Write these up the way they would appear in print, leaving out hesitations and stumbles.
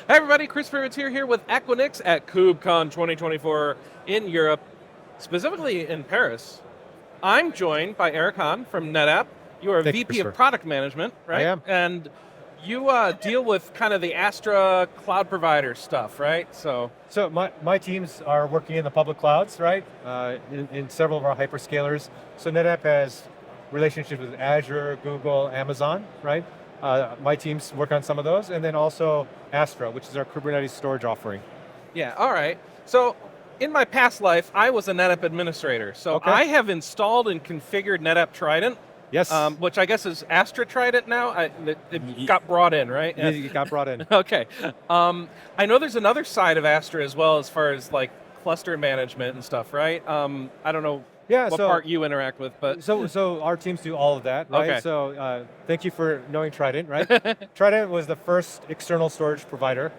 Hi everybody, Chris Privateer here with Equinix at KubeCon 2024 in Europe, specifically in Paris. I'm joined by Eric Hahn from NetApp. You are Thank you, VP of Christopher. Product Management, right? I am. And you deal with kind of the Astra cloud provider stuff, right? So my teams are working in the public clouds, right? In several of our hyperscalers. So NetApp has relationships with Azure, Google, Amazon, right? My teams work on some of those, and then also Astra, which is our Kubernetes storage offering. Yeah, all right. So in my past life, I was a NetApp administrator. So Okay. I have installed and configured NetApp Trident. Yes. Which I guess is Astra Trident now. It got brought in, right? Yeah, you got brought in. Okay. I know there's another side of Astra as well, as far as like cluster management and stuff, right? I don't know Yeah. what part you interact with, but So our teams do all of that, right? Okay. So thank you for knowing Trident, right? Trident was the first external storage provider.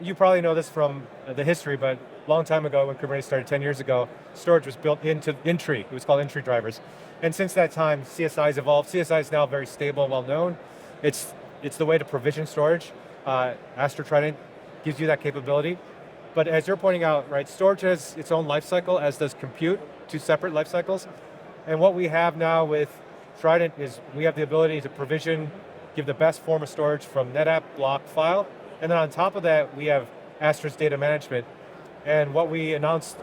You probably know this from the history, but a long time ago when Kubernetes started 10 years ago, storage was built into Intri. It was called Intri drivers. And since that time, CSI's evolved. CSI is now very stable and well known. It's the way to provision storage. Astra Trident gives you that capability. But as you're pointing out, right, storage has its own life cycle, as does compute, two separate life cycles. And what we have now with Trident is we have the ability to provision, give the best form of storage from NetApp block file. And then on top of that, we have Astra's data management. And what we announced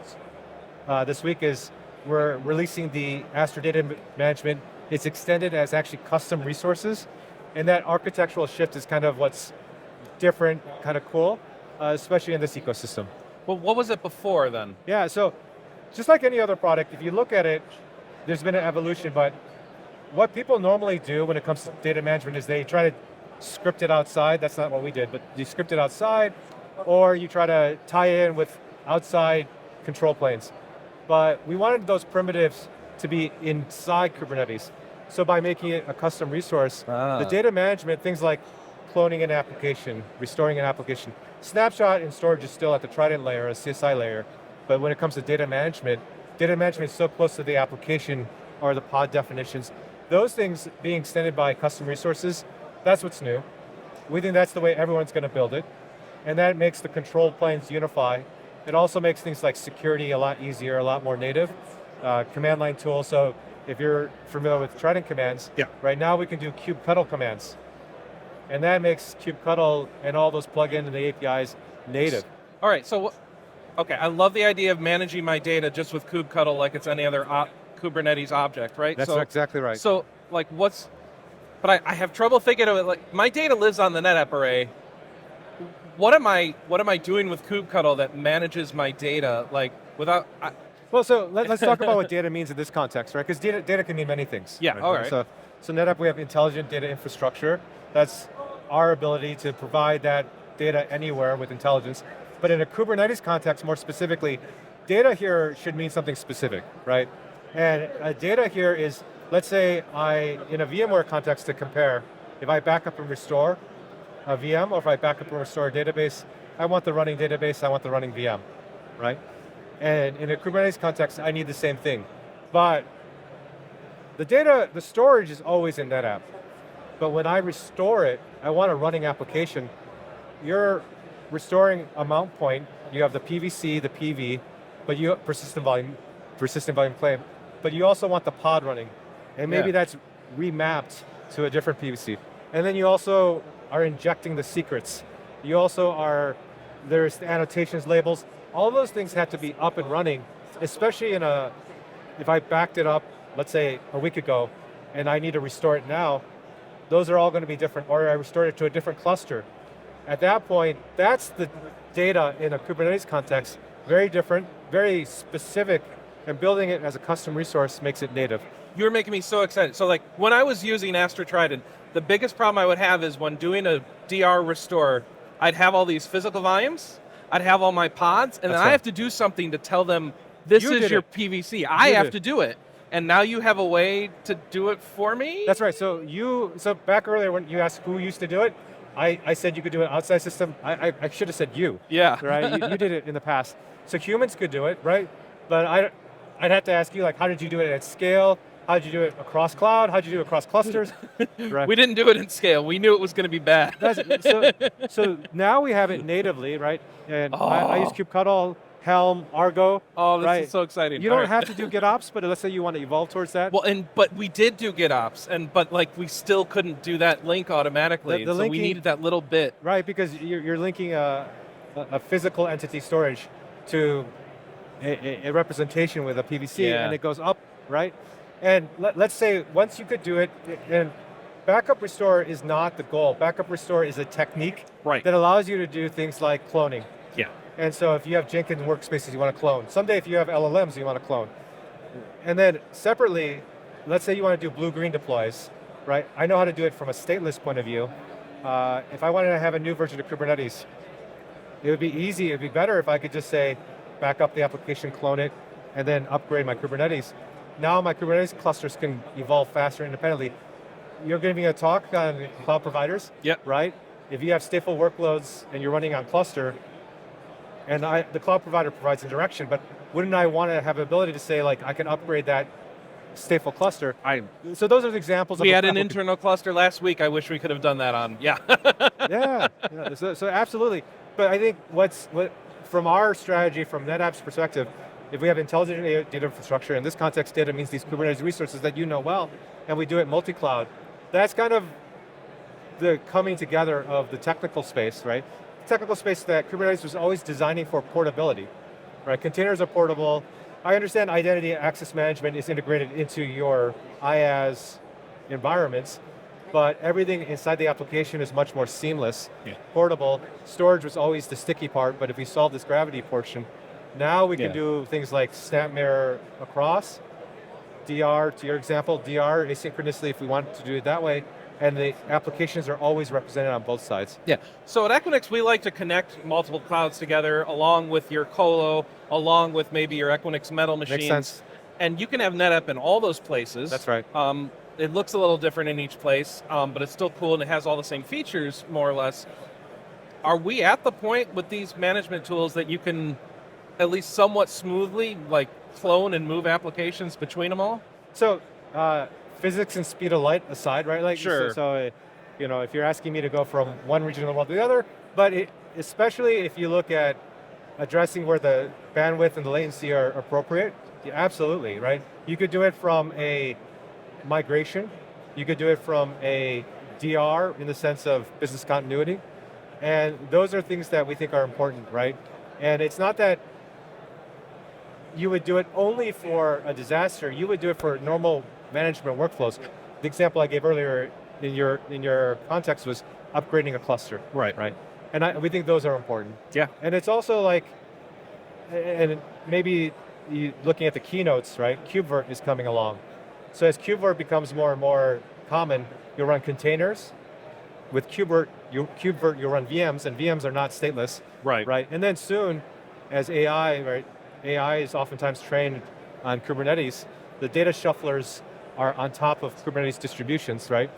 this week is we're releasing the Astra Data Management. It's extended as actually custom resources. And that architectural shift is kind of what's different, kind of cool, especially in this ecosystem. well, what was it before then? Yeah, so just like any other product, if you look at it, there's been an evolution, but what people normally do when it comes to data management is they try to script it outside. That's not what we did, but you script it outside, or you try to tie in with outside control planes. But we wanted those primitives to be inside Kubernetes. So by making it a custom resource, the data management, things like cloning an application, restoring an application, snapshot and storage is still at the Trident layer, a CSI layer. But when it comes to data management is so close to the application or the pod definitions. Those things being extended by custom resources, that's what's new. We think that's the way everyone's going to build it. And that makes the control planes unify. It also makes things like security a lot easier, a lot more native. Command line tool, so if you're familiar with Trident commands, right now we can do kubectl commands. And that makes kubectl and all those plugins and the APIs native. All right, so okay, I love the idea of managing my data just with kubectl like it's any other Kubernetes object, right? That's exactly right. So like but I have trouble thinking of it, like my data lives on the NetApp array. What am I doing with kubectl that manages my data like without? Well, so let's talk about what data means in this context, right? Because data can mean many things. Yeah, right? all right. So NetApp, we have intelligent data infrastructure. That's our ability to provide that data anywhere with intelligence. But in a Kubernetes context, more specifically, data here should mean something specific, right? And data here is, let's say in a VMware context to compare, if I back up and restore a VM, or if I back up and restore a database, I want the running database, I want the running VM, right? And in a Kubernetes context, I need the same thing. But the storage is always in NetApp. But when I restore it, I want a running application. You're restoring a mount point, you have the PVC, the PV, but you have persistent volume claim, but you also want the pod running. And maybe that's remapped to a different PVC. And then you also are injecting the secrets. You also there's the annotations, labels, all those things have to be up and running, especially if I backed it up, let's say a week ago, and I need to restore it now, those are all going to be different, or I restored it to a different cluster. At that point, that's the data in a Kubernetes context, very different, very specific, and building it as a custom resource makes it native. You're making me so excited. So like when I was using Astra Trident, the biggest problem I would have is when doing a DR restore, I'd have all these physical volumes, I'd have all my pods, and then I have to do something to tell them this is your PVC. I have to do it. And now you have a way to do it for me? That's right. So back earlier when you asked who used to do it, I said you could do it outside system. I should have said you. Yeah. Right? you did it in the past. So humans could do it, right? But I'd have to ask you, like, how did you do it at scale? How'd you do it across cloud? How'd you do it across clusters? Right. We didn't do it in scale. We knew it was going to be bad. So now we have it natively, right? And I use Oh. kubectl, Helm, Argo. Oh, this right? is so exciting. You All don't right. have to do GitOps, but let's say you want to evolve towards that. Well, but we did do GitOps, but like we still couldn't do that link automatically. The so we linking- needed that little bit. Right, because you're linking a physical entity storage to a representation with a PVC, Yeah. and it goes up, right? And let's say once you could do it, and backup restore is not the goal. Backup restore is a technique Right. that allows you to do things like cloning. Yeah. And so if you have Jenkins workspaces you want to clone, someday if you have LLMs you want to clone. And then separately, let's say you want to do blue-green deploys, right? I know how to do it from a stateless point of view. If I wanted to have a new version of Kubernetes, it would be easy, it would be better if I could just say, back up the application, clone it, and then upgrade my Kubernetes. Now my Kubernetes clusters can evolve faster independently. You're giving a talk on cloud providers, Yep. right? If you have stateful workloads and you're running on cluster, and the cloud provider provides a direction, but wouldn't I want to have the ability to say, like, I can upgrade that stateful cluster? So those are the examples. We of had an internal cluster last week. I wish we could have done that on. Yeah. yeah. So absolutely. But I think from our strategy, from NetApp's perspective, if we have intelligent data infrastructure, in this context, data means these Kubernetes resources that you know well, and we do it multi-cloud, that's kind of the coming together of the technical space, right? Technical space that Kubernetes was always designing for portability, right? Containers are portable. I understand identity and access management is integrated into your IaaS environments, but everything inside the application is much more seamless, portable. Storage was always the sticky part, but if we solve this gravity portion, now we can do things like snap mirror across, DR, to your example, DR asynchronously if we want to do it that way, and the applications are always represented on both sides. Yeah. So at Equinix, we like to connect multiple clouds together, along with your colo, along with maybe your Equinix metal machines. Makes sense. And you can have NetApp in all those places. That's right. It looks a little different in each place, but it's still cool and it has all the same features, more or less. Are we at the point with these management tools that you can at least somewhat smoothly like clone and move applications between them all? So physics and speed of light aside, right? Like, sure. So if you're asking me to go from one region of the world to the other, but especially if you look at addressing where the bandwidth and the latency are appropriate, absolutely, right? You could do it from a migration. You could do it from a DR in the sense of business continuity. And those are things that we think are important, right? And it's not that you would do it only for a disaster, you would do it for normal management workflows. The example I gave earlier in your context was upgrading a cluster. Right. And we think those are important. Yeah. And it's also like, and maybe looking at the keynotes, right? KubeVirt is coming along. So as KubeVirt becomes more and more common, you'll run containers. With KubeVirt, you'll run VMs, and VMs are not stateless. Right. And then soon, as AI, right? AI is oftentimes trained on Kubernetes. The data shufflers are on top of Kubernetes distributions, right?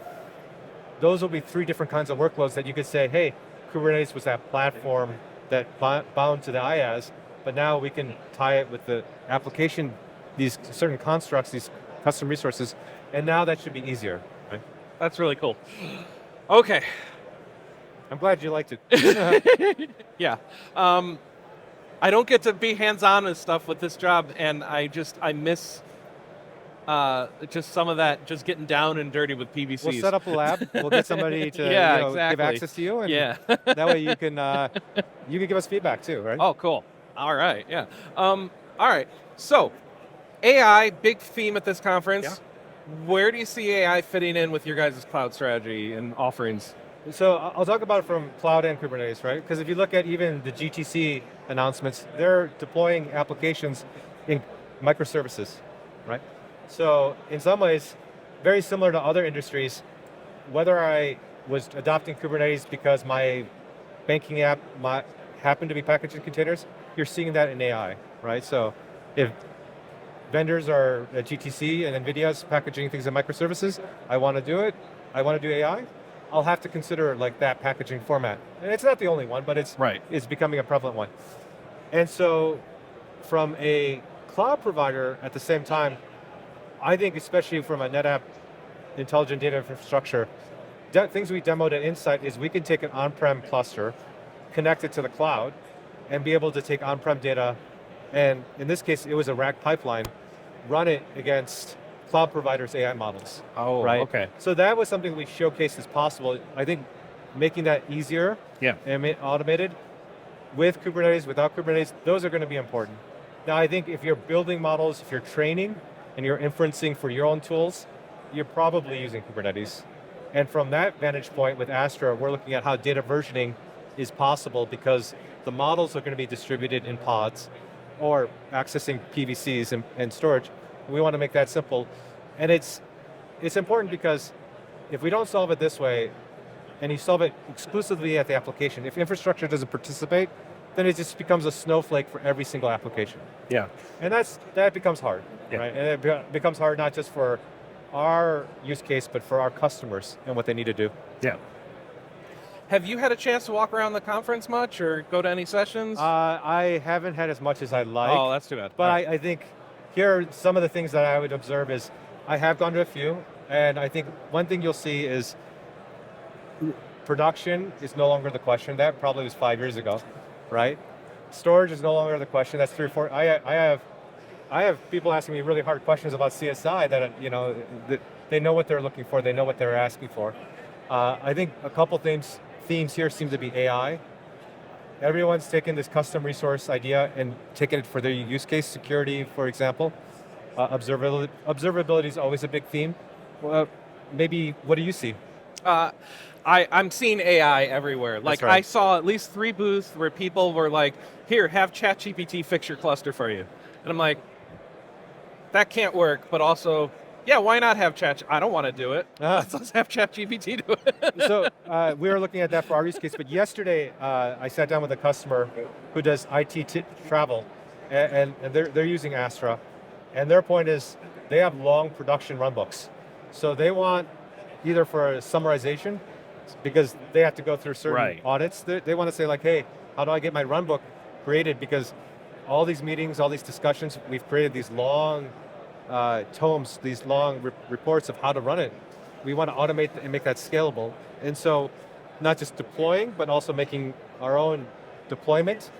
Those will be 3 different kinds of workloads that you could say, hey, Kubernetes was that platform that bound to the IaaS, but now we can tie it with the application, these certain constructs, these custom resources, and now that should be easier, right? That's really cool. Okay. I'm glad you liked it. Yeah. I don't get to be hands-on and stuff with this job, and I miss just some of that, just getting down and dirty with PVCs. We'll set up a lab. We'll get somebody to exactly. give access to you, and that way you can give us feedback too, right? Oh, cool. All right, yeah. All right, so AI, big theme at this conference. Yeah. Where do you see AI fitting in with your guys' cloud strategy and offerings? So I'll talk about it from cloud and Kubernetes, right? Because if you look at even the GTC announcements, they're deploying applications in microservices, right? So in some ways, very similar to other industries, whether I was adopting Kubernetes because my banking app happened to be packaged in containers, you're seeing that in AI, right? So if vendors are at GTC and NVIDIA's packaging things in microservices, I want to do it, I want to do AI, I'll have to consider like that packaging format. And it's not the only one, but it's becoming a prevalent one. And so from a cloud provider at the same time, I think especially from a NetApp intelligent data infrastructure, things we demoed at Insight is we can take an on-prem cluster, connect it to the cloud, and be able to take on-prem data, and in this case, it was a RAG pipeline, run it against cloud providers' AI models. Oh, right? okay. So that was something we showcased as possible. I think making that easier and automated with Kubernetes, without Kubernetes, those are going to be important. Now, I think if you're building models, if you're training, and you're inferencing for your own tools, you're probably using Kubernetes. And from that vantage point with Astra, we're looking at how data versioning is possible because the models are going to be distributed in pods or accessing PVCs and storage. We want to make that simple. And it's important because if we don't solve it this way, and you solve it exclusively at the application, if infrastructure doesn't participate, then it just becomes a snowflake for every single application. Yeah. And that becomes hard, right? And it becomes hard not just for our use case, but for our customers and what they need to do. Yeah. Have you had a chance to walk around the conference much or go to any sessions? I haven't had as much as I'd like. Oh, that's too bad. But I think here are some of the things that I would observe is I have gone to a few, and I think one thing you'll see is production is no longer the question. That probably was 5 years ago, right? Storage is no longer the question. That's 3 or 4. I have people asking me really hard questions about CSI that they know what they're looking for. They know what they're asking for. I think a couple themes here seem to be AI. Everyone's taken this custom resource idea and taken it for their use case, security, for example. Observability is always a big theme. Maybe, what do you see? I'm seeing AI everywhere. Like right. I saw at least 3 booths where people were like, here, have ChatGPT fix your cluster for you. And I'm like, that can't work, but also, yeah, why not have Chat? I don't want to do it. Let's have ChatGPT do it. So we were looking at that for our use case, but yesterday I sat down with a customer who does IT travel, and they're using Astra, and their point is they have long production runbooks. So they want either for a summarization, because they have to go through certain audits. They want to say like, hey, how do I get my runbook created? Because all these meetings, all these discussions, we've created these long tomes, these long reports of how to run it. We want to automate and make that scalable. And so not just deploying, but also making our own deployment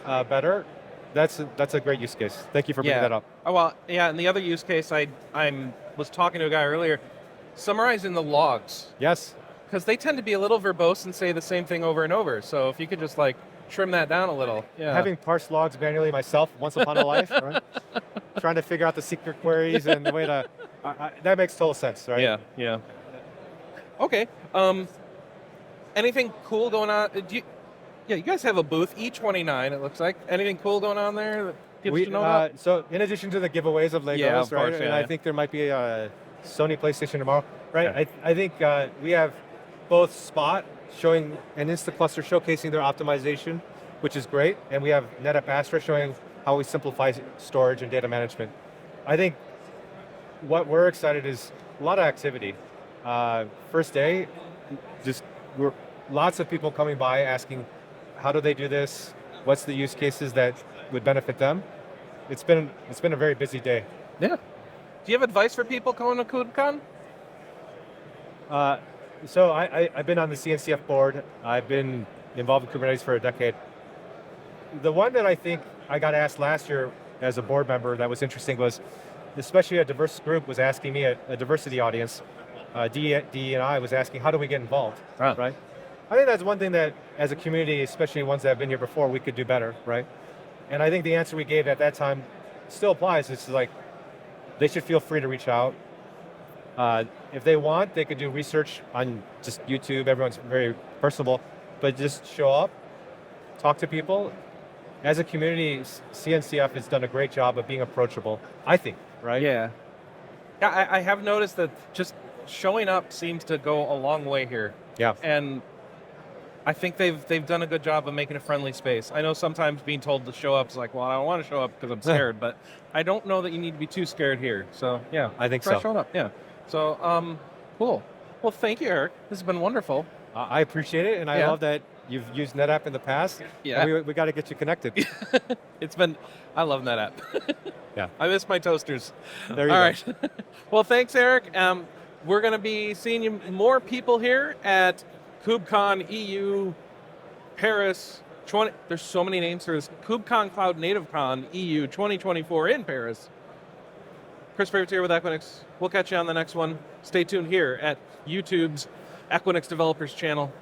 better. That's a great use case. Thank you for bringing that up. Oh, well, yeah, and the other use case, I was talking to a guy earlier, summarizing the logs. Yes. Because they tend to be a little verbose and say the same thing over and over. So if you could just like trim that down a little. Yeah. Having parsed logs manually myself once upon a life, right? Trying to figure out the secret queries and the way to, that makes total sense, right? Yeah. Okay. Anything cool going on? You guys have a booth, E29 it looks like. Anything cool going on there that people should know about? So in addition to the giveaways of Legos, of right? course, and I think there might be a Sony PlayStation tomorrow, right? Yeah. I think we have both Spot showing an Insta-cluster showcasing their optimization, which is great, and we have NetApp Astra showing how we simplify storage and data management. I think what we're excited is a lot of activity. First day, lots of people coming by asking, how do they do this? What's the use cases that would benefit them? It's been a very busy day. Yeah. Do you have advice for people going to KubeCon? So I've been on the CNCF board. I've been involved in Kubernetes for a decade. The one that I think I got asked last year as a board member that was interesting was, especially a diverse group was asking me, a diversity audience, DE&I was asking, how do we get involved, right? I think that's one thing that as a community, especially ones that have been here before, we could do better, right? And I think the answer we gave at that time still applies. It's like, they should feel free to reach out. If they want, they could do research on just YouTube. Everyone's very personable, but just show up, talk to people. As a community, CNCF has done a great job of being approachable, I think, right? Yeah. Yeah, I have noticed that just showing up seems to go a long way here. Yeah. And I think they've done a good job of making a friendly space. I know sometimes being told to show up is like, well, I don't want to show up because I'm scared, but I don't know that you need to be too scared here. So yeah, I think try so. showing up. Yeah. So cool. Well, thank you, Eric. This has been wonderful. I appreciate it, and I love that You've used NetApp in the past. Yeah. And we got to get you connected. I love NetApp. Yeah. I miss my toasters. There you All go. right. Well, thanks, Eric. We're going to be seeing more people here at KubeCon EU Paris 20. There's so many names for this. KubeCon Cloud Native Con EU 2024 in Paris. Chris Favors here with Equinix. We'll catch you on the next one. Stay tuned here at YouTube's Equinix Developers channel.